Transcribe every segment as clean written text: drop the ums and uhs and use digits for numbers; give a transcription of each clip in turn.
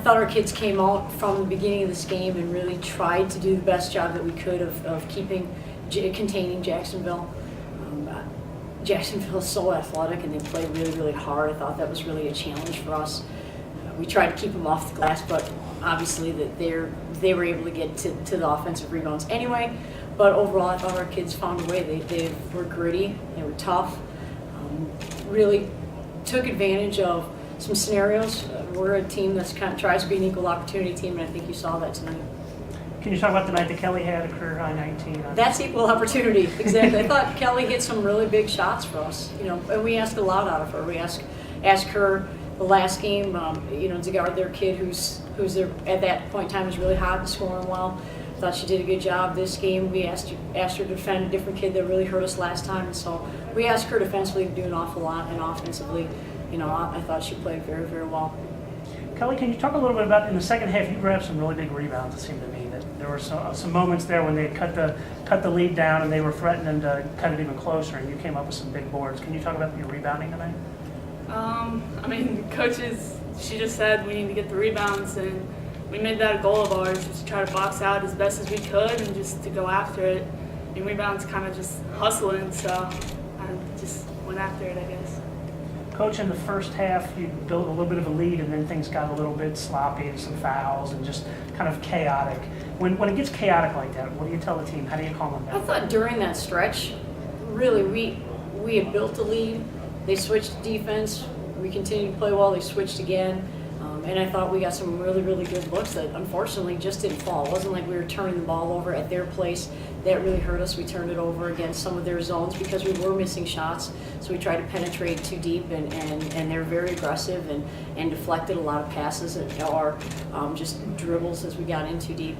thought our kids came out from the beginning of this game and really tried to do the best job that we could of containing Jacksonville. Jacksonville is so athletic and they play really, really hard. I thought that was really a challenge for us. We tried to keep them off the glass, but obviously they were able to get to the offensive rebounds anyway. But overall, I thought our kids found a way. They were gritty, they were tough, really took advantage of some scenarios. We're a team that kind of tries to be an equal opportunity team, and I think you saw that tonight. Can you talk about the night that Kelley had, a career high 19? That's equal opportunity, exactly. I thought Kelley hit some really big shots for us, and we asked a lot out of her. We asked her the last game, to guard their kid who's there at that point in time was really hot and scoring well. Thought she did a good job this game. We asked her to defend a different kid that really hurt us last time, and so we asked her defensively to do an awful lot, and offensively, I thought she played very, very well. Kelley, can you talk a little bit about, in the second half, you grabbed some really big rebounds, it seemed to me, that there were some moments there when they cut the lead down and they were threatening to cut it even closer, and you came up with some big boards. Can you talk about your rebounding tonight? She just said we need to get the rebounds, and we made that a goal of ours, just to try to box out as best as we could and just to go after it. And rebounds kind of just hustling, so I just went after it, I guess. Coach, in the first half, you built a little bit of a lead, and then things got a little bit sloppy, some fouls, and just kind of chaotic. When it gets chaotic like that, what do you tell the team? How do you calm them down? I thought during that stretch, really, we had built a lead. They switched defense. We continued to play well. They switched again. And I thought we got some really, really good looks that unfortunately just didn't fall. It wasn't like we were turning the ball over at their place. That really hurt us. We turned it over against some of their zones because we were missing shots. So we tried to penetrate too deep, and they were very aggressive and deflected a lot of passes or just dribbles as we got in too deep.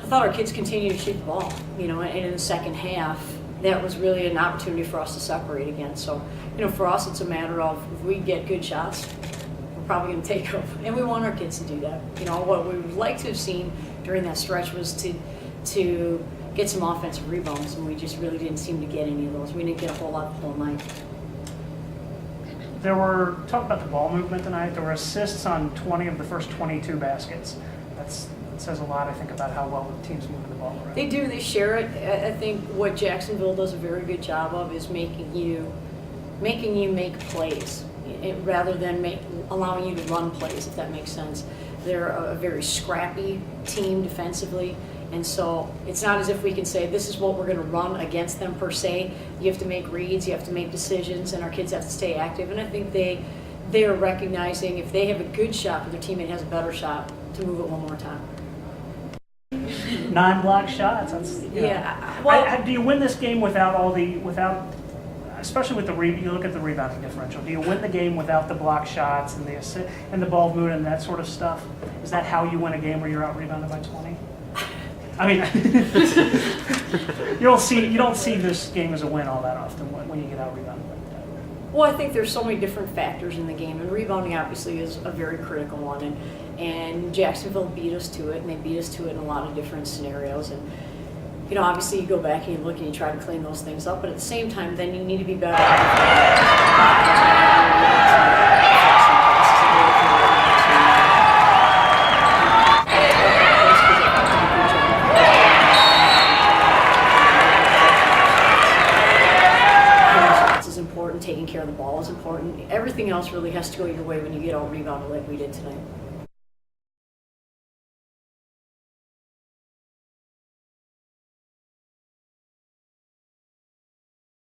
I thought our kids continued to shoot the ball, and in the second half, that was really an opportunity for us to separate again. So, for us, it's a matter of if we get good shots, probably going to take them, and we want our kids to do that. What we would like to have seen during that stretch was to get some offensive rebounds, and we just really didn't seem to get any of those. We didn't get a whole lot the whole night. Talk about the ball movement tonight. There were assists on 20 of the first 22 baskets. That says a lot, I think, about how well the team's moving the ball around. They do. They share it. I think what Jacksonville does a very good job of is making you make plays, rather than allowing you to run plays, if that makes sense. They're a very scrappy team defensively, and so it's not as if we can say this is what we're going to run against them per se. You have to make reads, you have to make decisions, and our kids have to stay active. And I think they are recognizing if they have a good shot, but their teammate has a better shot, to move it one more time. 9 block shots. That's, yeah. Well, do you win this game without especially with you look at the rebounding differential? Do you win the game without the block shots and the ball movement and that sort of stuff? Is that how you win a game where you're out rebounded by 20? I mean, you don't see this game as a win all that often when you get out rebounded like that. Well, I think there's so many different factors in the game, and rebounding obviously is a very critical one. And Jacksonville beat us to it, and they beat us to it in a lot of different scenarios. And obviously you go back and you look and you try to clean those things up, but at the same time, then you need to be better. Is important. Taking care of the ball is important. Everything else really has to go your way when you get all rebounded like we did tonight.